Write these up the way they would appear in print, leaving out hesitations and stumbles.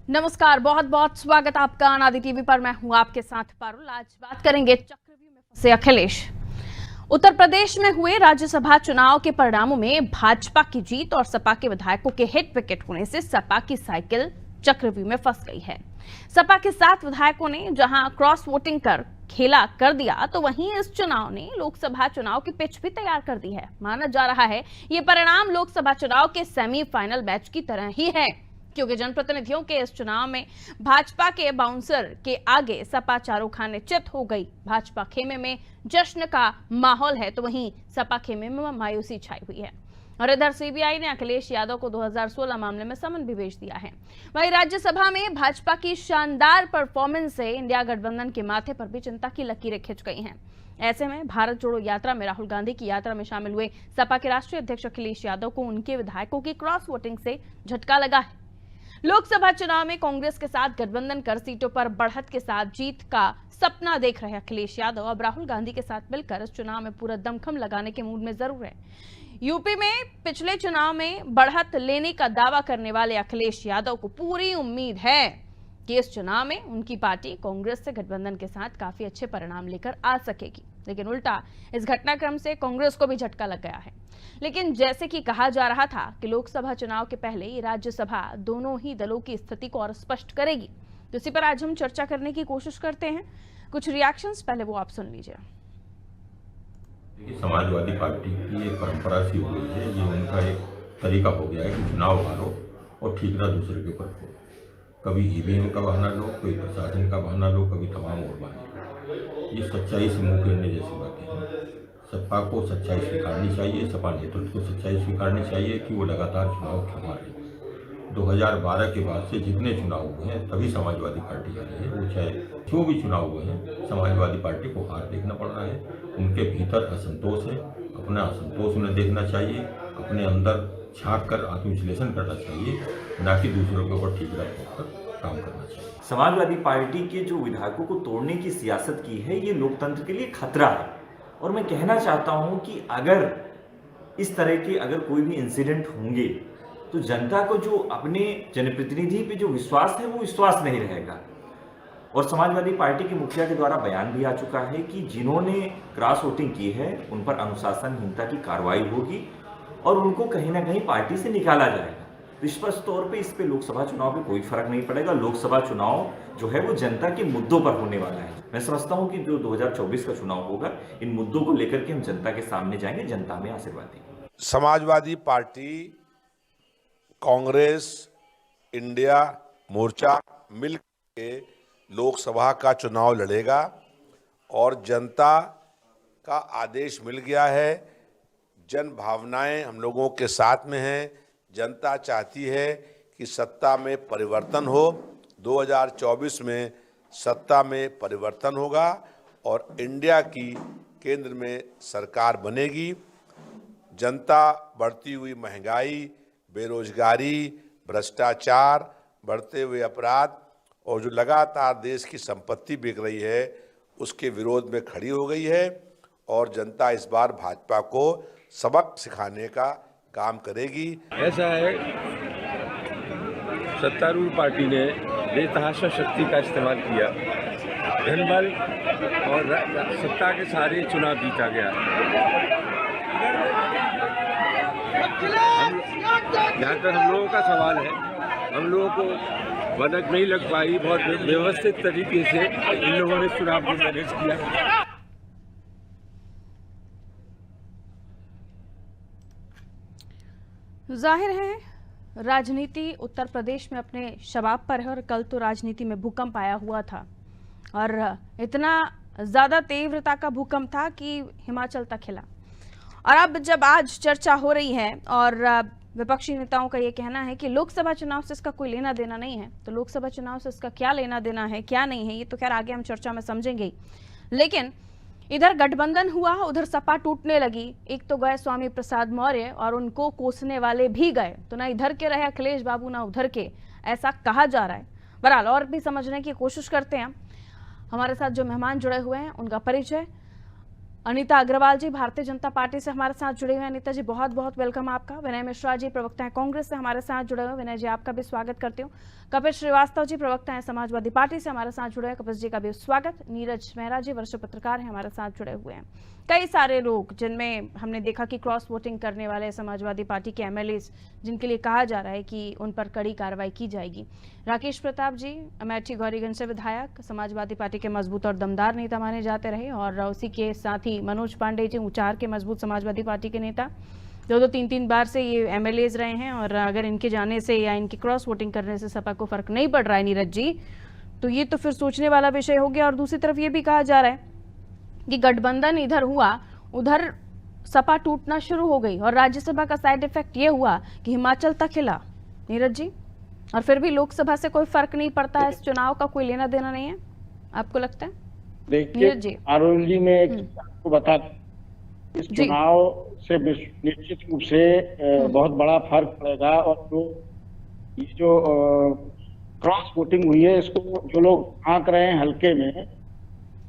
नमस्कार, बहुत बहुत स्वागत आपका अनादि टीवी पर। मैं हूं आपके साथ पारुल। आज बात करेंगे चक्रव्यूह में फंसे अखिलेश। उत्तर प्रदेश में हुए राज्यसभा चुनाव के परिणामों में भाजपा की जीत और सपा के विधायकों के हिट विकेट होने से सपा की साइकिल चक्रव्यूह में फंस गई है। सपा के 7 विधायकों ने जहां क्रॉस वोटिंग कर खेला कर दिया, तो वहीं इस चुनाव ने लोकसभा चुनाव की पिच भी तैयार कर दी है। माना जा रहा है ये परिणाम लोकसभा चुनाव के सेमीफाइनल मैच की तरह ही है, क्योंकि जनप्रतिनिधियों के इस चुनाव में भाजपा के बाउंसर के आगे सपा चारों खाने चित हो गई। भाजपा खेमे में जश्न का माहौल है, तो वहीं सपा खेमे में मायूसी छाई हुई है। और इधर सीबीआई ने अखिलेश यादव को 2016 मामले में समन भी भेज दिया है। वहीं राज्यसभा में भाजपा की शानदार परफॉर्मेंस से इंडिया गठबंधन के माथे पर भी चिंता की लकीरें खिंच गई हैं। ऐसे में भारत जोड़ो यात्रा में राहुल गांधी की यात्रा में शामिल हुए सपा के राष्ट्रीय अध्यक्ष अखिलेश यादव को उनके विधायकों की क्रॉस वोटिंग से झटका लगा है। लोकसभा चुनाव में कांग्रेस के साथ गठबंधन कर सीटों पर बढ़त के साथ जीत का सपना देख रहे अखिलेश यादव अब राहुल गांधी के साथ मिलकर इस चुनाव में पूरा दमखम लगाने के मूड में जरूर है। यूपी में पिछले चुनाव में बढ़त लेने का दावा करने वाले अखिलेश यादव को पूरी उम्मीद है कि इस चुनाव में उनकी पार्टी कांग्रेस से गठबंधन के साथ काफी अच्छे परिणाम लेकर आ सकेगी। लेकिन उल्टा इस घटनाक्रम से कांग्रेस को भी झटका लग गया है। लेकिन जैसे कि कहा जा रहा था कि लोकसभा चुनाव के पहले ही राज्यसभा दोनों ही दलों की स्थिति को और स्पष्ट करेगी, तो इसी पर आज हम चर्चा करने की कोशिश करते हैं। कुछ रिएक्शंस पहले वो आप सुन लीजिए। समाजवादी पार्टी की एक परंपरा सी हो गई है, ये उनका एक तरीका हो गया है कि चुनाव हारो और ठीकरा दूसरे के ऊपर हो। कभी ईवीएम का बहाना लो, कोई प्रशासन का बहाना लो, कभी तमाम और बहाने लो। ये सच्चाई से मुंह फेरने जैसी बातें हैं। सपा को सच्चाई स्वीकारनी चाहिए, सपा नेतृत्व को सच्चाई स्वीकारनी चाहिए कि वो लगातार चुनाव क्यों हारे। 2012 के बाद से जितने चुनाव हुए हैं तभी समाजवादी पार्टी हारी है। वो चाहे जो भी चुनाव हुए हैं, समाजवादी पार्टी को हार देखना पड़ रहा है। उनके भीतर असंतोष है, अपना असंतोष उन्हें देखना चाहिए, अपने अंदर झांक कर आत्मविश्लेषण करना चाहिए, न कि दूसरों के ऊपर ठीकरा ठोककर काम करना चाहिए। समाजवादी पार्टी के जो विधायकों को तोड़ने की सियासत की है, ये लोकतंत्र के लिए खतरा है। और मैं कहना चाहता हूं कि अगर इस तरह के अगर कोई भी इंसिडेंट होंगे तो जनता को जो अपने जनप्रतिनिधि पे जो विश्वास है वो विश्वास नहीं रहेगा। और समाजवादी पार्टी के मुखिया के द्वारा बयान भी आ चुका है कि जिन्होंने क्रॉस वोटिंग की है उन पर अनुशासनहीनता की कार्रवाई होगी और उनको कहीं ना कहीं पार्टी से निकाला जाएगा। स्पष्ट तौर पे इस पे लोकसभा चुनाव में कोई फर्क नहीं पड़ेगा। लोकसभा चुनाव जो है वो जनता के मुद्दों पर होने वाला है। मैं समझता हूं कि जो 2024 का चुनाव होगा, इन मुद्दों को लेकर के हम जनता के सामने जाएंगे, जनता में आशीर्वाद देंगे। समाजवादी पार्टी, कांग्रेस, इंडिया मोर्चा मिलकर लोकसभा का चुनाव लड़ेगा और जनता का आदेश मिल गया है। जन भावनाएं हम लोगों के साथ में हैं। जनता चाहती है कि सत्ता में परिवर्तन हो। 2024 में सत्ता में परिवर्तन होगा और इंडिया की केंद्र में सरकार बनेगी। जनता बढ़ती हुई महंगाई, बेरोजगारी, भ्रष्टाचार, बढ़ते हुए अपराध और जो लगातार देश की संपत्ति बिक रही है, उसके विरोध में खड़ी हो गई है और जनता इस बार भाजपा को सबक सिखाने का काम करेगी। ऐसा है, सत्तारूढ़ पार्टी ने बेतहाशा शक्ति का इस्तेमाल किया, धनबल और सत्ता के सारे चुनाव जीता गया। जहाँ तक हम लोगों का सवाल है, हम लोगों को भनक नहीं लग पाई। बहुत व्यवस्थित तरीके से इन लोगों ने चुनाव को मैनेज किया। जाहिर है राजनीति उत्तर प्रदेश में अपने शबाब पर है और कल तो राजनीति में भूकंप आया हुआ था और इतना ज्यादा तीव्रता का भूकंप था कि हिमाचल तक हिला। और अब जब आज चर्चा हो रही है और विपक्षी नेताओं का ये कहना है कि लोकसभा चुनाव से इसका कोई लेना देना नहीं है, तो लोकसभा चुनाव से इसका क्या लेना देना है, क्या नहीं है, ये तो खैर आगे हम चर्चा में समझेंगे ही। लेकिन इधर गठबंधन हुआ, उधर सपा टूटने लगी। एक तो गए स्वामी प्रसाद मौर्य और उनको कोसने वाले भी गए, तो ना इधर के रहे अखिलेश बाबू ना उधर के, ऐसा कहा जा रहा है। बहरहाल और भी समझने की कोशिश करते हैं। हमारे साथ जो मेहमान जुड़े हुए हैं उनका परिचय। अनीता अग्रवाल जी भारतीय जनता पार्टी से हमारे साथ जुड़े हुए हैं। अनीता जी बहुत बहुत वेलकम आपका। विनय मिश्रा जी प्रवक्ता है कांग्रेस से हमारे साथ जुड़े हुए। विनय जी आपका भी स्वागत करती हूँ। कपिल श्रीवास्तव जी प्रवक्ता है समाजवादी पार्टी से हमारे साथ जुड़े हैं। कपिल जी का भी स्वागत। नीरज मेहरा जी वरिष्ठ पत्रकार हैं हमारे साथ जुड़े हुए हैं। कई सारे लोग जिनमें हमने देखा कि क्रॉस वोटिंग करने वाले समाजवादी पार्टी के एमएलए जिनके लिए कहा जा रहा है कि उन पर कड़ी कार्रवाई की जाएगी। राकेश प्रताप जी अमेठी गौरीगंज से विधायक, समाजवादी पार्टी के मजबूत और दमदार नेता माने जाते रहे, और उसी के साथ ही मनोज पांडे जी ऊंचाहार के मजबूत समाजवादी पार्टी के नेता, दो तीन तीन बार से ये एमएलएज रहे हैं। और अगर इनके जाने से या इनकी क्रॉस वोटिंग करने से सपा को फर्क नहीं पड़ रहा है नीरज जी, तो ये तो फिर सोचने वाला विषय हो गया। और दूसरी तरफ ये भी कहा जा रहा है कि गठबंधन इधर हुआ उधर सपा टूटना शुरू हो गई, और राज्यसभा का साइड इफेक्ट ये हुआ कि हिमाचल तक हिला नीरज जी, और फिर भी लोकसभा से कोई फर्क नहीं पड़ता है। इस चुनाव का कोई लेना देना नहीं है, आपको लगता है? देखिए अरुण जी, मैं एक आपको बता, इस चुनाव से निश्चित रूप से बहुत बड़ा फर्क पड़ेगा। और जो क्रॉस वोटिंग हुई है, इसको जो लोग आंक रहे हैं हल्के में,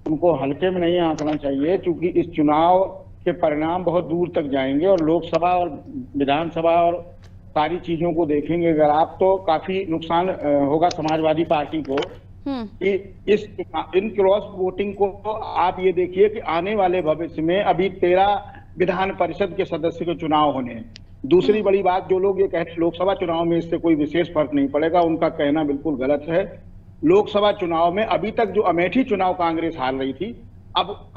उनको हल्के में नहीं आंकना चाहिए, क्योंकि इस चुनाव के परिणाम बहुत दूर तक जाएंगे और लोकसभा और विधानसभा और सारी चीजों को देखेंगे अगर आप, तो काफी नुकसान होगा समाजवादी पार्टी को। इन क्रॉस वोटिंग को आप ये देखिए कि आने वाले भविष्य में अभी 13 विधान परिषद के सदस्य के चुनाव होने हैं। दूसरी बड़ी बात, जो लोग ये कह रहे हैं लोकसभा चुनाव में इससे कोई विशेष फर्क नहीं पड़ेगा, उनका कहना बिल्कुल गलत है। लोकसभा चुनाव में अभी तक जो अमेठी चुनाव कांग्रेस हार रही थी, अब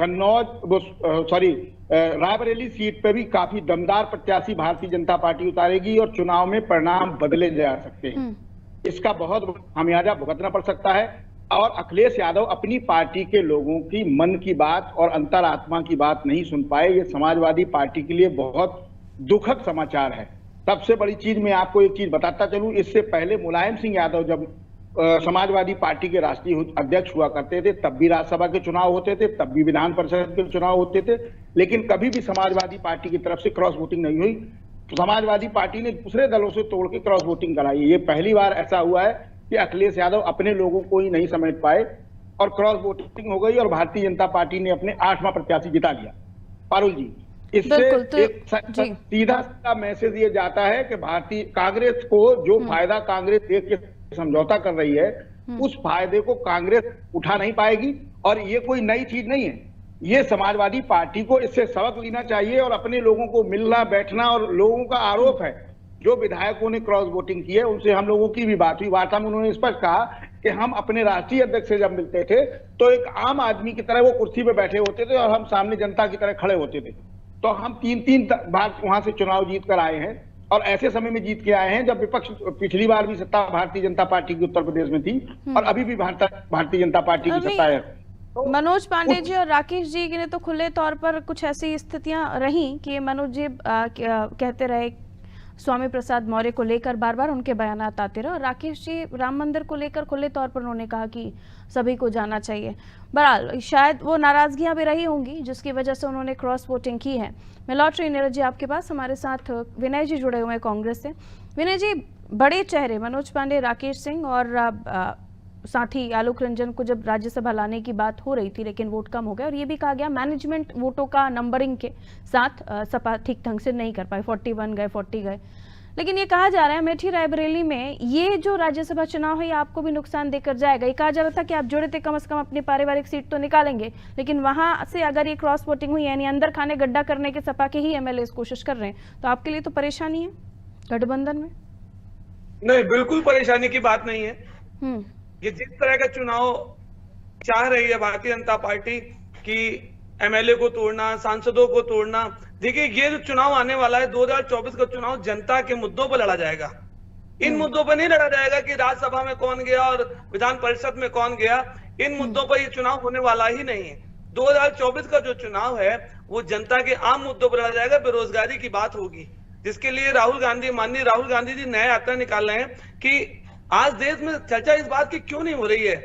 रायबरेली सीट पे भी काफी दमदार प्रत्याशी भारतीय जनता पार्टी उतारेगी और चुनाव में परिणाम बदले जा सकते हैं। इसका बहुत खामियाजा भुगतना पड़ सकता है। और अखिलेश यादव अपनी पार्टी के लोगों की मन की बात और अंतरात्मा की बात नहीं सुन पाए, ये समाजवादी पार्टी के लिए बहुत दुखद समाचार है। सबसे बड़ी चीज मैं आपको एक चीज बताता चलूं, इससे पहले मुलायम सिंह यादव जब समाजवादी पार्टी के राष्ट्रीय अध्यक्ष हुआ करते थे, तब भी राज्यसभा के चुनाव होते थे, तब भी विधान परिषद के चुनाव होते थे, लेकिन कभी भी समाजवादी पार्टी की तरफ से क्रॉस वोटिंग नहीं हुई। समाजवादी पार्टी ने दूसरे दलों से तोड़ के क्रॉस वोटिंग कराई। ये पहली बार ऐसा हुआ है कि अखिलेश यादव अपने लोगों को ही नहीं समेट पाए और क्रॉस वोटिंग हो गई और भारतीय जनता पार्टी ने अपने 8वां प्रत्याशी जिता लिया। पारुल जी, इससे एक सीधा सीधा मैसेज ये जाता है कि भारतीय कांग्रेस को जो फायदा कांग्रेस देश के समझौता कर रही है, उस फायदे को कांग्रेस उठा नहीं पाएगी। और ये कोई नई चीज नहीं है, ये समाजवादी पार्टी को इससे सबक लेना चाहिए और अपने लोगों को मिलना बैठना। और लोगों का आरोप है, जो विधायकों ने क्रॉस वोटिंग की है उनसे हम लोगों की भी बात हुई, वार्ता में उन्होंने स्पष्ट कहा कि हम अपने राष्ट्रीय अध्यक्ष से जब मिलते थे तो एक आम आदमी की तरह वो कुर्सी पे बैठे होते थे और हम सामने जनता की तरह खड़े होते थे। तो हम 3 बार वहां से चुनाव जीत कर आए हैं और ऐसे समय में जीत के आए हैं जब विपक्ष, पिछली बार भी सत्ता भारतीय जनता पार्टी की उत्तर प्रदेश में थी और अभी भी भारतीय जनता पार्टी की सत्ता है। तो मनोज पांडे जी और राकेश जी ने तो खुले तौर पर कुछ ऐसी स्थितियां रही कि मनोज जी कहते रहे स्वामी प्रसाद मौर्य को लेकर, बार बार उनके बयानात आते रहे, और राकेश जी राम मंदिर को लेकर खुले तौर पर उन्होंने कहा कि सभी को जाना चाहिए। बहरहाल शायद वो नाराजगियां भी रही होंगी जिसकी वजह से उन्होंने क्रॉस वोटिंग की है। मैं लौट रही नीरज जी आपके पास, हमारे साथ विनय जी जुड़े हुए हैं कांग्रेस से। विनय जी, बड़े चेहरे मनोज पांडे, राकेश सिंह और साथ ही आलोक रंजन को जब राज्यसभा लाने की बात हो रही थी, लेकिन वोट कम हो गए और ये भी कहा गया मैनेजमेंट वोटों का नंबरिंग के साथ सपा ठीक ढंग से नहीं कर पाई, 41 गए, 40 गए। लेकिन ये कहा जा रहा है अमेठी रायबरेली में ये जो राज्यसभा चुनाव है ये आपको भी नुकसान देकर जाएगा। ये कहा जा रहा था कि आप जुड़े थे, कम से कम अपनी पारिवारिक सीट तो निकालेंगे, लेकिन वहां से अगर ये क्रॉस वोटिंग हुई यानी अंदर खाने गड्ढा करने के सपा के ही एमएलए कोशिश कर रहे हैं, तो आपके लिए तो परेशानी है गठबंधन में? नहीं, बिल्कुल परेशानी की बात नहीं है। ये जिस तरह का चुनाव चाह रही है भारतीय जनता पार्टी की, एमएलए को तोड़ना, सांसदों को तोड़ना, देखिए ये जो चुनाव आने वाला है 2024 का चुनाव जनता के मुद्दों पर लड़ा जाएगा। इन मुद्दों पर नहीं लड़ा जाएगा कि राज्यसभा में कौन गया और विधान परिषद में कौन गया। इन मुद्दों पर ये चुनाव होने वाला ही नहीं है। 2024 का जो चुनाव है वो जनता के आम मुद्दों पर लड़ा जाएगा। बेरोजगारी की बात होगी, जिसके लिए माननीय राहुल गांधी जी नया यात्रा निकाल रहे हैं कि आज देश में चर्चा इस बात की क्यों नहीं हो रही है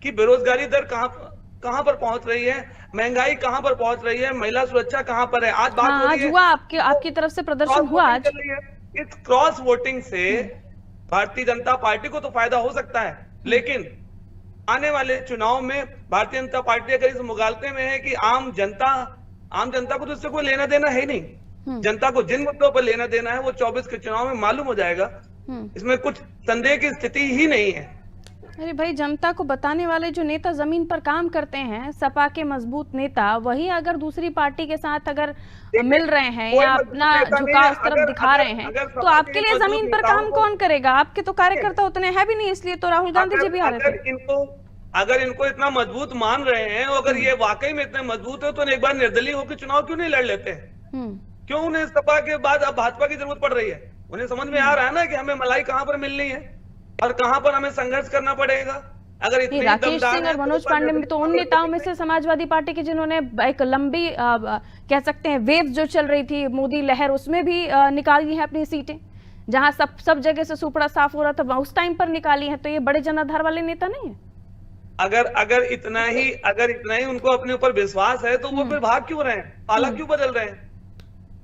कि बेरोजगारी दर कहां पर पहुंच रही है, महंगाई कहां पर पहुंच रही है, महिला सुरक्षा कहां पर है। आज बात हो रही है, हुआ आपकी तरफ से प्रदर्शन हुआ आज। इस क्रॉस वोटिंग से भारतीय जनता पार्टी को तो फायदा हो सकता है, लेकिन आने वाले चुनाव में भारतीय जनता पार्टी अगर इस मुगालते में है कि आम जनता, आम जनता को तो इससे कोई लेना देना है ही नहीं। जनता को जिन मुद्दों पर लेना देना है वो 24 के चुनाव में मालूम हो जाएगा। इसमें कुछ संदेह की स्थिति ही नहीं है। अरे भाई, जनता को बताने वाले जो नेता जमीन पर काम करते हैं, सपा के मजबूत नेता, वही अगर दूसरी पार्टी के साथ अगर मिल रहे हैं या अपना झुकाव उस तरफ दिखा रहे हैं, तो आपके लिए जमीन पर काम कौन करेगा? आपके तो कार्यकर्ता उतने हैं भी नहीं, इसलिए तो राहुल गांधी जी भी आ रहे थे। अगर इनको इतना मजबूत मान रहे हैं, अगर ये वाकई में इतने मजबूत है, तो एक बार निर्दलीय होकर चुनाव क्यों नहीं लड़ लेते हैं? क्यों उन्हें सपा के बाद अब भाजपा की जरूरत पड़ रही है? उन्हें समझ में आ रहा है ना कि हमें मलाई कहां पर मिलनी है और कहां पर हमें संघर्ष करना पड़ेगा। अगर इतनी राकेश सिंह और मनोज पांडे में तो उन नेताओं में से समाजवादी पार्टी के जिन्होंने एक लंबी कह सकते हैं वेव जो चल रही थी, मोदी लहर, उसमें भी निकाली है अपनी सीटें, जहां सब जगह से सुपड़ा साफ हो रहा था, उस टाइम पर निकाली है। तो ये बड़े जनाधार वाले नेता नहीं है। अगर इतना ही उनको अपने ऊपर विश्वास है, तो वो फिर भाग क्यों रहे हैं? पाला क्यों बदल रहे हैं?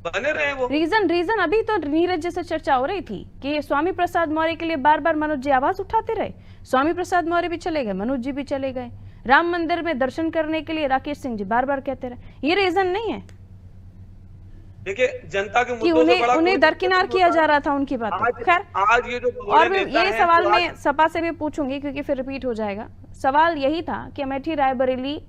बने रहे वो। रीजन अभी तो नीरज जैसे चर्चा हो रही थी कि स्वामी प्रसाद मौर्य के लिए बार बार मनोज जी आवाज उठाते रहे। स्वामी प्रसाद मौर्य भी चले गए, मनोज जी भी चले गए। राम मंदिर में दर्शन करने के लिए राकेश सिंह जी बार बार कहते रहे। ये रीजन नहीं है। देखिए, जनता के कि उन्हें दरकिनार किया जा रहा था उनकी बात। खैर, आज ये जो और ये सवाल मैं सपा से भी पूछूंगी क्योंकि फिर रिपीट हो जाएगा। सवाल यही था कि अमेठी रायबरेली,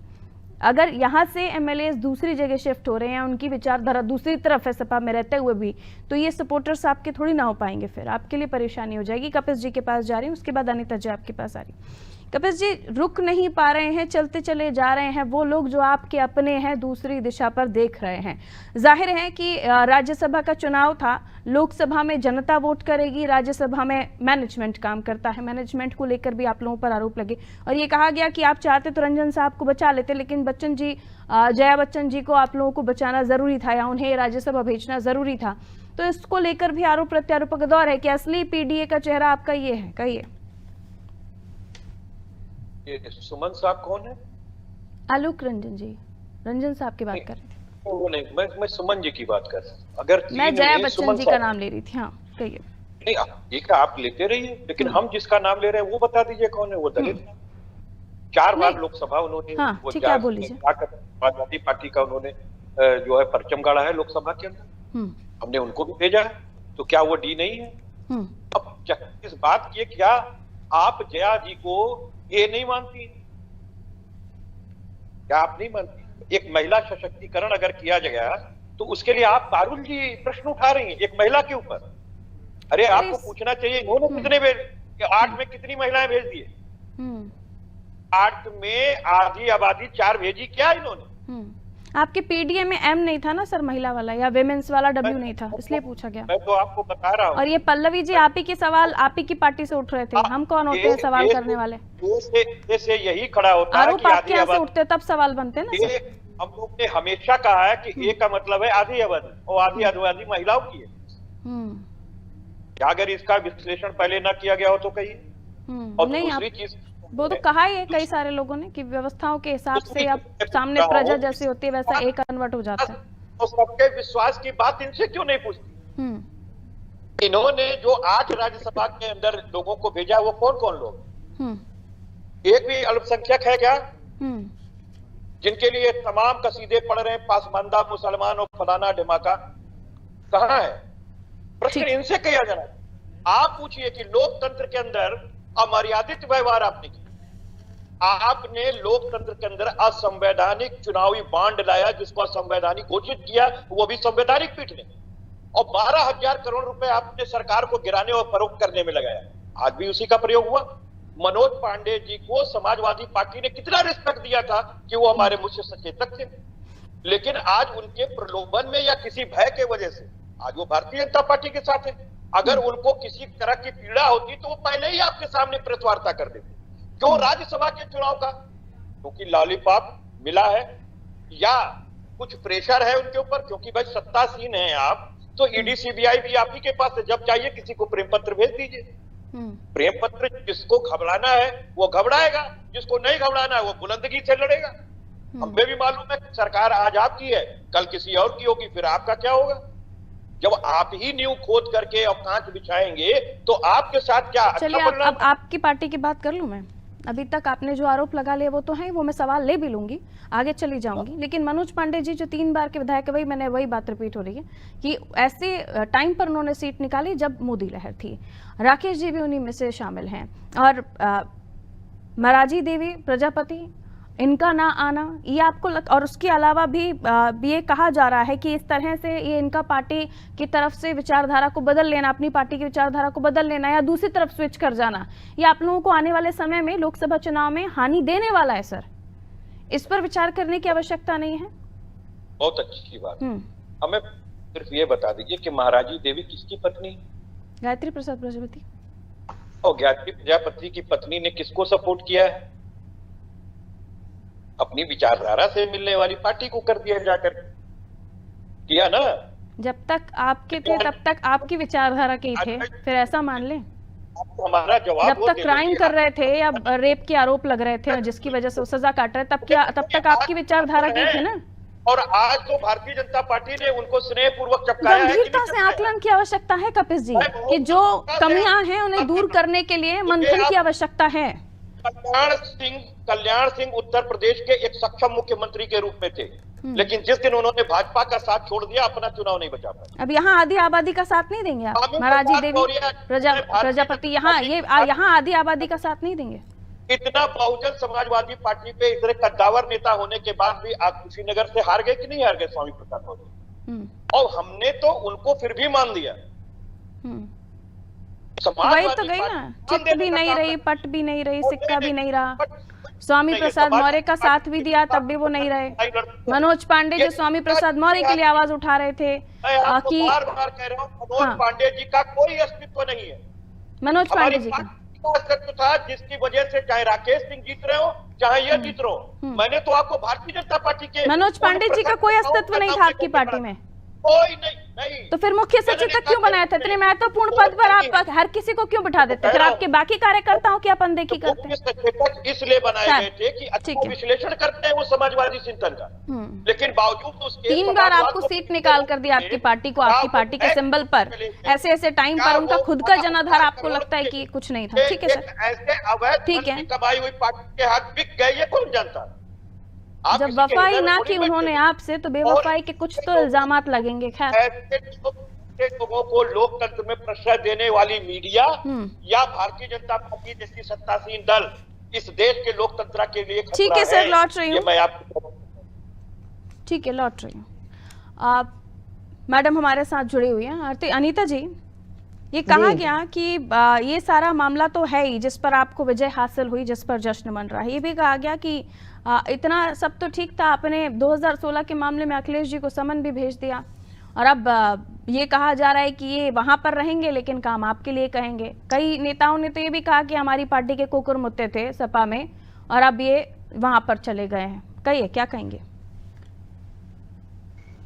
अगर यहाँ से एमएलए दूसरी जगह शिफ्ट हो रहे हैं, उनकी विचारधारा दूसरी तरफ है सपा में रहते हुए भी, तो ये सपोर्टर्स आपके थोड़ी ना हो पाएंगे, फिर आपके लिए परेशानी हो जाएगी। कपिल जी के पास जा रही हूँ, उसके बाद अनिता जी आपके पास आ रही। कपिल जी, रुक नहीं पा रहे हैं, चलते चले जा रहे हैं वो लोग जो आपके अपने हैं, दूसरी दिशा पर देख रहे हैं। जाहिर है कि राज्यसभा का चुनाव था, लोकसभा में जनता वोट करेगी, राज्यसभा में मैनेजमेंट काम करता है। मैनेजमेंट को लेकर भी आप लोगों पर आरोप लगे और ये कहा गया कि आप चाहते तो रंजन साहब को बचा लेते, लेकिन बच्चन जी, जया बच्चन जी को आप लोगों को बचाना जरूरी था या उन्हें राज्यसभा भेजना जरूरी था। तो इसको लेकर भी आरोप प्रत्यारोप का दौर है कि असली पीडीए का चेहरा आपका ये है। कहिए। सुमन साहब कौन है? आलोक रंजन जी, रंजन साहब की बात कर रही थी। वो नहीं, मैं सुमन जी की बात कर रहा हूँ। अगर मैं जया बच्चन जी का नाम ले रही थी। हाँ, कहिए। नहीं, ठीक है, आप लेते रहिए, लेकिन हम जिसका नाम ले रहे हैं वो बता दीजिए कौन है। वो दलित है, 4 बार लोकसभा उन्होंने, हाँ, वो समाजवादी पार्टी का उन्होंने जो है परचम गाड़ा है लोकसभा के अंदर। हमने उनको भी भेजा है, तो क्या वो डी नहीं है? अब इस बात की, क्या आप जया जी को ये नहीं मानती? क्या आप नहीं मानती? एक महिला सशक्तिकरण अगर किया गया तो उसके लिए आप पारुल जी प्रश्न उठा रही हैं एक महिला के ऊपर। अरे आपको पूछना चाहिए इन्होंने कितने भेज, 8 में कितनी महिलाएं भेज दिए? 8 में आधी आबादी 4 भेजी क्या इन्होंने? आपके पीडीए में एम नहीं था ना सर, महिला वाला या विमेंस वाला डब्ल्यू नहीं था, इसलिए पूछा गया। मैं तो आपको बता रहा हूँ। और ये पल्लवी जी, आप ही के सवाल आप ही की पार्टी से उठ रहे थे, हम कौन होते हैं सवाल करने वाले? से यही खड़ा होता है आरोप आपके यहाँ से उठते तब सवाल बनते हैं ना सर। हम लोग ने हमेशा कहा है कि ए का मतलब है आधी आबादी, और आधी आबादी महिलाओं की है। अगर इसका विश्लेषण पहले ना किया गया हो तो कहिए। और दूसरी चीज, वो तो कहा ही है कई सारे लोगों ने कि व्यवस्थाओं के हिसाब से अब सामने प्रजा जैसी होती है वैसा एक कन्वर्ट हो जाता है। तो सबके विश्वास की बात इनसे क्यों नहीं पूछती? इन्होंने जो 8 राज्यसभा के अंदर लोगों को भेजा, वो कौन कौन लोग? एक भी अल्पसंख्यक है क्या? जिनके लिए तमाम कसीदे पढ़ रहे हैं, पासमानदा मुसलमान और फलाना ढिमाका, कहाँ है? प्रश्न इनसे किया जाना। आप पूछिए कि लोकतंत्र के अंदर अमर्यादित व्यवहार आपने किया, आपने लोकतंत्र के अंदर असंवैधानिक चुनावी बांड लाया, जिसको असंवैधानिक घोषित किया, वो भी संवैधानिक पीठ ने, और 12,000 करोड़ रुपए आपने सरकार को गिराने और फरोख्त करने में लगाया। आज भी उसी का प्रयोग हुआ। मनोज पांडे जी को समाजवादी पार्टी ने कितना रिस्पेक्ट दिया था कि वो हमारे मुख्य सचेतक थे, लेकिन आज उनके प्रलोभन में या किसी भय के वजह से आज वो भारतीय जनता पार्टी के साथ है। अगर उनको किसी तरह की पीड़ा होती तो वो पहले ही आपके सामने प्रेस वार्ता कर देते। क्यों राज्यसभा के चुनाव का? क्योंकि लॉलीपॉप मिला है या कुछ प्रेशर है उनके ऊपर, क्योंकि भाई सत्तासीन है आप, तो ईडी सीबीआई भी आप ही के पास है। जब चाहिए किसी को प्रेम पत्र भेज दीजिए। प्रेम पत्र जिसको घबराना है वो घबराएगा, जिसको नहीं घबराना है वो बुलंदगी से लड़ेगा। हमें भी मालूम है सरकार आज आपकी है, कल किसी और की होगी, फिर आपका क्या होगा? जब आप ही नींव खोद करके और कांच बिछाएंगे तो आपके साथ क्या? चलिए, अब आपकी पार्टी की बात कर लूं मैं। अभी तक आपने जो आरोप लगा लिए वो तो है, वो मैं सवाल ले भी लूंगी, आगे चली जाऊंगी। लेकिन मनोज पांडे जी जो 3 बार के विधायक है, वही बात रिपीट हो रही है कि ऐसे टाइम पर उन्होंने सीट निकाली जब मोदी लहर थी। राकेश जी भी उन्हीं में से शामिल हैं, और महाराजी देवी प्रजापति, इनका ना आना, ये आपको और उसके अलावा भी ये कहा जा रहा है कि इस तरह से ये इनका पार्टी की तरफ से विचारधारा को बदल लेना, अपनी पार्टी की विचारधारा को बदल लेना या दूसरी तरफ स्विच कर जाना, ये आप लोगों को आने वाले समय में लोकसभा चुनाव में हानि देने वाला है सर। इस पर विचार करने की आवश्यकता नहीं है? बहुत अच्छी बात। हमें सिर्फ ये बता दीजिए कि महाराजी देवी किसकी पत्नी? गायत्री प्रसाद प्रजापति। और गायत्री प्रजापति की पत्नी ने किसको सपोर्ट किया है? अपनी विचारधारा से मिलने वाली पार्टी को कर दिया जाकर, किया ना। जब तक आपके थे तब तक आपकी विचारधारा के ही थे, फिर ऐसा मान लें। हमारा जवाब जब तक क्राइम कर रहे थे या रेप के आरोप लग रहे थे जिसकी वजह से वो सजा काट रहे, तब तक आपकी विचारधारा की थी ना। और आज तो भारतीय जनता पार्टी ने उनको स्नेहपूर्वक चपकाया है। गंभीरता से आकलन की आवश्यकता है कपिश जी, कि जो कमियां हैं उन्हें दूर करने के लिए मंथन की आवश्यकता है। कल्याण सिंह उत्तर प्रदेश के एक सक्षम मुख्यमंत्री के रूप में थे, लेकिन जिस दिन उन्होंने भाजपा का साथ छोड़ दिया, अपना चुनाव नहीं बचा पाए। अब यहाँ आधी आबादी का साथ नहीं देंगे आप? महाराजी देवी प्रजापति यहाँ आधी आबादी का साथ नहीं देंगे? इतना बहुजन समाजवादी पार्टी पे इतने कद्दावर नेता होने के बाद भी आप कुशीनगर से हार गए कि नहीं हार गए स्वामी प्रसाद मौर्य? और हमने तो उनको फिर भी मान दिया। वही तो गई ना, चिट भी नहीं रही, पट भी नहीं रही, सिक्का भी नहीं रहा। स्वामी प्रसाद मौर्य का साथ भी दिया तब भी वो नहीं रहे। मनोज पांडे जो स्वामी प्रसाद मौर्य के लिए आवाज उठा रहे थे कि बार-बार कह रहा हूं, मनोज पांडे जी का कोई अस्तित्व नहीं है। मनोज पांडे जी का अस्तित्व था, जिसकी वजह से चाहे राकेश सिंह जीत रहे हो चाहे ये जीत रहे हो। मैंने तो आपको भारतीय जनता पार्टी के मनोज पांडे जी का कोई अस्तित्व नहीं था आपकी पार्टी में? कोई नहीं। तो फिर मुख्य सचिव तक क्यों बनाया था? इतने महत्वपूर्ण पद पर आप हर किसी को क्यों बिठा देते? फिर आपके बाकी कार्यकर्ताओं की आप अनदेखी करते हैं। इसलिए बनाए गए थे कि अच्छा विश्लेषण करते हैं वो समाजवादी चिंतन का, लेकिन बावजूद उसके 3 बार आपको सीट निकाल कर दिया आपकी पार्टी को, आपकी पार्टी के सिंबल पर। ऐसे टाइम पर उनका खुद का जनाधार आपको लगता है कि कुछ नहीं था? ठीक है सर, ऐसे अवैध ठीक है। कमाई हुई पार्टी के हाथ बिक गए, ये कौन जानता? जब वफाई ना की उन्होंने आपसे, तो बेवफाई के कुछ तो इल्जामात लगेंगे। खैर, ऐसे लोगों को लोकतंत्र में प्रश्रय देने वाली मीडिया या भारतीय जनता पार्टी जैसी सत्तासीन दल इस देश के लोकतंत्र के लिए खतरा है। ठीक है सर, लौट रही हूँ। मैं आपको ठीक है, लौट रही हूँ। मैडम हमारे साथ जुड़ी हुई हैं। अनीता जी, ये कहा गया कि ये सारा मामला तो है ही जिस पर आपको विजय हासिल हुई, जिस पर जश्न मन रहा है। ये भी कहा गया कि इतना सब तो ठीक था, आपने 2016 के मामले में अखिलेश जी को समन भी भेज दिया, और अब ये कहा जा रहा है कि ये वहां पर रहेंगे लेकिन काम आपके लिए कहेंगे। कई नेताओं ने तो ये भी कहा कि हमारी पार्टी के कुकुर मुत्ते थे सपा में, और अब ये वहां पर चले गए हैं। कहिए, क्या कहेंगे?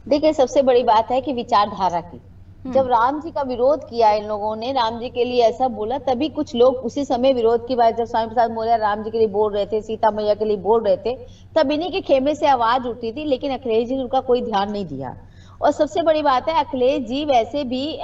देखिए, सबसे बड़ी बात है कि विचारधारा की, जब राम जी का विरोध किया इन लोगों ने, राम जी के लिए ऐसा बोला, तभी कुछ लोग उसी समय विरोध की बात, जब स्वामी प्रसाद मौर्य राम जी के लिए बोल रहे थे, सीता मैया के लिए बोल रहे थे, तब इन्हीं के खेमे से आवाज उठती थी, लेकिन अखिलेश जी ने उनका कोई ध्यान नहीं दिया। और सबसे बड़ी बात है, अखिलेश जी वैसे भी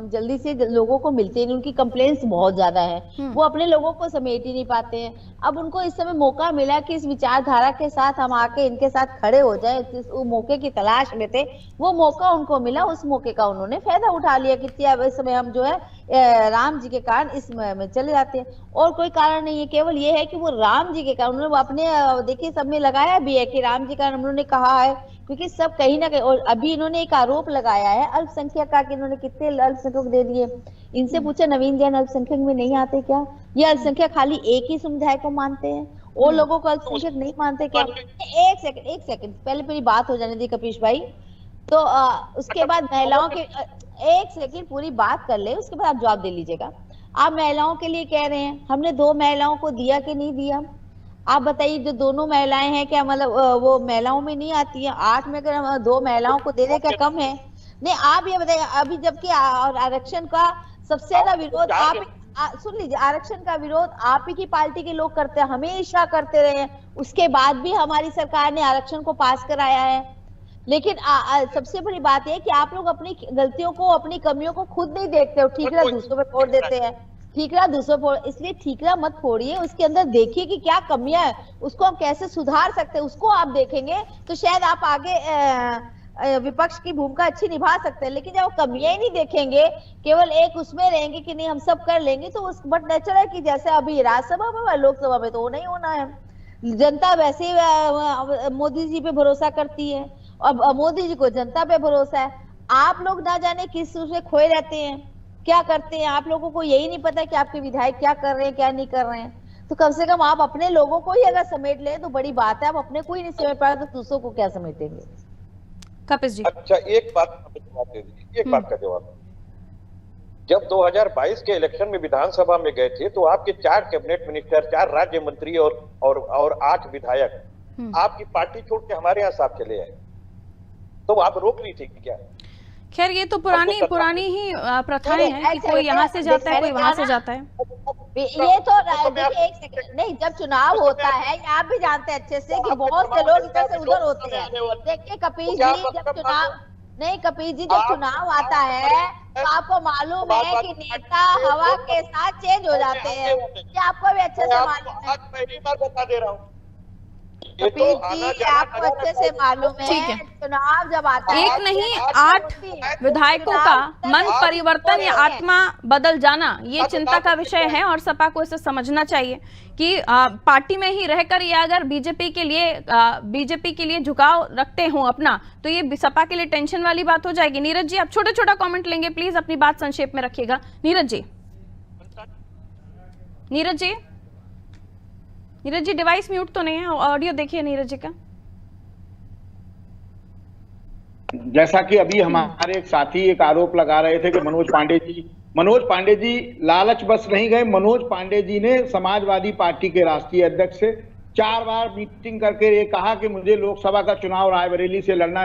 जल्दी से लोगों को मिलते नहीं, उनकी कंप्लेंट्स बहुत ज्यादा है, वो अपने लोगों को समेट ही नहीं पाते हैं। अब उनको इस समय मौका मिला कि इस विचारधारा के साथ हम आके इनके साथ खड़े हो जाएं, वो मौके की तलाश में थे, वो मौका उनको मिला, उस मौके का उन्होंने फायदा उठा लिया कि इस समय हम जो है राम जी के कारण इस में चले जाते हैं। और कोई कारण नहीं है, केवल ये है कि वो राम जी के कारण उन्होंने अपने, देखिए सबने लगाया भी है कि राम जी का उन्होंने कहा है, क्योंकि सब कहीं ना कहीं। और अभी इन्होंने एक आरोप लगाया है अल्पसंख्यक का, कि इन्होंने कितने अल्पसंख्यक दे दिए। इनसे पूछा, नवीन जैन अल्पसंख्यक में नहीं आते क्या? ये अल्पसंख्यक खाली एक ही समुदाय को मानते हैं, और लोगों को अल्पसंख्यक नहीं मानते क्या? एक सेकंड पहले मेरी बात हो जाने दी कपीश भाई, तो उसके बाद महिलाओं के, एक सेकंड पूरी बात कर ले, उसके बाद आप जवाब दे लीजिएगा। आप महिलाओं के लिए कह रहे हैं, हमने 2 महिलाओं को दिया कि नहीं दिया? आप बताइए, जो दोनों महिलाएं हैं, क्या मतलब वो महिलाओं में नहीं आती है? 8 में अगर हम 2 महिलाओं को दे दे, क्या कम है? नहीं, आप ये बताइए, अभी जबकि आरक्षण का सबसे ज्यादा विरोध आप, सुन लीजिए, आरक्षण का विरोध आप ही की पार्टी के लोग करते हैं, हमेशा करते रहे हैं, उसके बाद भी हमारी सरकार ने आरक्षण को पास कराया है। लेकिन सबसे बड़ी बात यह है कि आप लोग अपनी गलतियों को, अपनी कमियों को खुद नहीं देखते हो, ठीक है, दूसरों पे छोड़ देते हैं। ठीकरा दूसरों पर, इसलिए ठीकरा मत फोड़िए, उसके अंदर देखिए कि क्या कमियां है, उसको हम कैसे सुधार सकते हैं, उसको आप देखेंगे तो शायद आप आगे विपक्ष की भूमिका अच्छी निभा सकते हैं। लेकिन जब कमियां ही नहीं देखेंगे, केवल एक उसमें रहेंगे कि नहीं हम सब कर लेंगे, तो उस बट नेचर है कि जैसे अभी राज्यसभा में लोकसभा में तो नहीं होना है। जनता वैसे ही मोदी जी पे भरोसा करती है और मोदी जी को जनता पे भरोसा है। आप लोग ना जाने किस से खोए रहते हैं, क्या करते हैं, आप लोगों को यही नहीं पता कि आपके विधायक क्या कर रहे हैं क्या नहीं कर रहे हैं। तो कम से कम आप अपने लोगों को ही अगर समेट ले तो बड़ी बात है। आप अपने को ही नहीं समेट पाए तो दूसरों को क्या समेटेंगे। कपिस जी, अच्छा एक बात का जवाब दे दीजिए, एक बात का जवाब। जब 2022 के इलेक्शन में विधानसभा में गए थे तो आपके 4 कैबिनेट मिनिस्टर, 4 राज्य मंत्री और 8 विधायक आपकी पार्टी छोड़ के हमारे यहाँ साथ चले आए, तो आप रोक रही थी क्या? खैर ये तो पुरानी ही प्रथाएं हैं कि कोई यहाँ से जाता है कोई वहां से जाता है। ये तो एक सेकंड नहीं, जब चुनाव होता है आप भी जानते हैं अच्छे से कि बहुत से लोग इधर से उधर होते हैं। देखिए कपिल जी, जब चुनाव आता है तो आपको मालूम है कि नेता हवा के साथ चेंज हो जाते हैं, ये आपको भी अच्छे से मालूम है। पहली बार बता दे रहा हूँ, कपिल जी आपको अच्छे से मालूम है चुनाव जब आता है, एक नहीं 8 विधायकों का मन परिवर्तन या आत्मा बदल जाना ये चिंता का विषय है और सपा को इसे समझना चाहिए कि पार्टी में ही रहकर ये अगर बीजेपी के लिए झुकाव रखते हो अपना, तो ये सपा के लिए टेंशन वाली बात हो जाएगी। नीरज जी आप छोटा कमेंट लेंगे, प्लीज अपनी बात संक्षेप में रखिएगा। नीरज जी डिवाइस म्यूट तो नहीं है, ऑडियो देखिए नीरज जी का। जैसा कि अभी हमारे एक साथी एक आरोप लगा रहे थे कि मनोज पांडे जी लालच बस नहीं गए। मनोज पांडे जी ने समाजवादी पार्टी के राष्ट्रीय अध्यक्ष से 4 बार मीटिंग करके ये कहा कि मुझे लोकसभा का चुनाव रायबरेली से लड़ना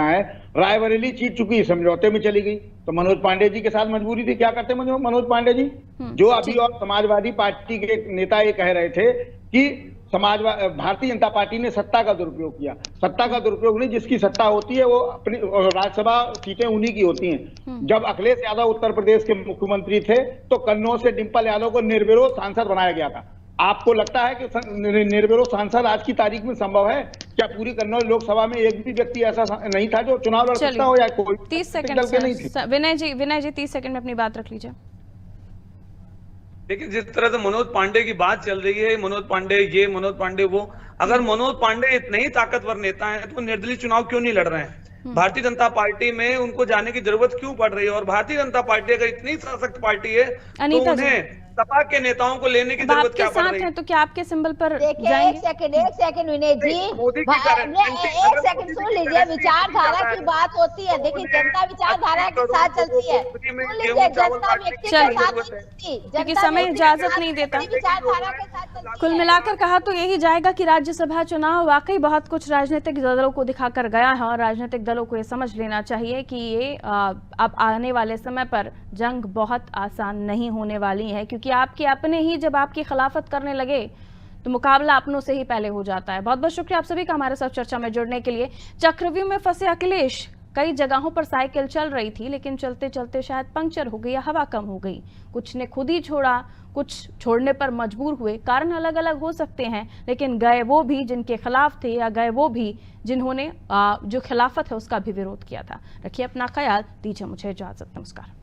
है। रायबरेली जीत चुकी, समझौते में चली गई, तो मनोज पांडे जी के साथ मजबूरी थी। क्या करते मनोज पांडे जी, जो अभी और समाजवादी पार्टी के नेता ये कह रहे थे कि भारतीय जनता पार्टी ने सत्ता का दुरुपयोग किया। सत्ता का दुरुपयोग नहीं, जिसकी सत्ता होती है वो अपनी राज्यसभा सीटें उन्हीं की होती हैं। जब अखिलेश यादव उत्तर प्रदेश के मुख्यमंत्री थे तो कन्नौज से डिंपल यादव को निर्विरोध सांसद बनाया गया था। आपको लगता है कि निर्विरोध सांसद आज की तारीख में संभव है? क्या पूरी कन्नौज लोकसभा में एक भी व्यक्ति ऐसा नहीं था जो चुनाव लड़ सकता हो, या कोई 30 सेकंड विनय जी 30 सेकंड में अपनी बात रख लीजिए। देखिए जिस तरह से मनोज पांडे की बात चल रही है, मनोज पांडे वो, अगर मनोज पांडे इतने ही ताकतवर नेता हैं तो निर्दलीय चुनाव क्यों नहीं लड़ रहे हैं? भारतीय जनता पार्टी में उनको जाने की जरूरत क्यों पड़ रही है? और भारतीय जनता पार्टी अगर इतनी सशक्त पार्टी है तो उन्हें सपा के नेताओं को लेने की जरूरत क्या पड़ रही है? तो क्या आपके सिंबल पर जाएंगे? एक सेकंड विनय जी, एक सेकंड सुन लीजिए। विचारधारा की बात होती है, देखिए जनता विचारधारा के साथ चलती है। सुन लीजिए, जनता व्यक्ति के साथ नहीं चलती, क्योंकि समय इजाजत नहीं देता। विचारधारा के साथ चलती है। कुल मिलाकर कहा तो यही जाएगा कि राज्यसभा चुनाव वाकई बहुत कुछ राजनीतिक दलों को दिखाकर गया है और राजनीतिक दलों को ये समझ लेना चाहिए कि ये अब आने वाले समय पर जंग बहुत आसान नहीं होने वाली है, क्योंकि आपके अपने ही जब आपकी खिलाफत करने लगे तो मुकाबला अपनों से ही पहले हो जाता है। बहुत बहुत शुक्रिया आप सभी का हमारे साथ चर्चा में जुड़ने के लिए। चक्रव्यूह में फंसे अखिलेश, कई जगहों पर साइकिल चल रही थी लेकिन चलते चलते शायद पंक्चर हो गई या हवा कम हो गई। कुछ ने खुद ही छोड़ा, कुछ छोड़ने पर मजबूर हुए। कारण अलग अलग हो सकते हैं, लेकिन गए वो भी जिनके खिलाफ थे या गए वो भी जिन्होंने जो खिलाफत है उसका भी विरोध किया था। रखिए अपना ख्याल, दीजिए मुझे इजाजत। नमस्कार।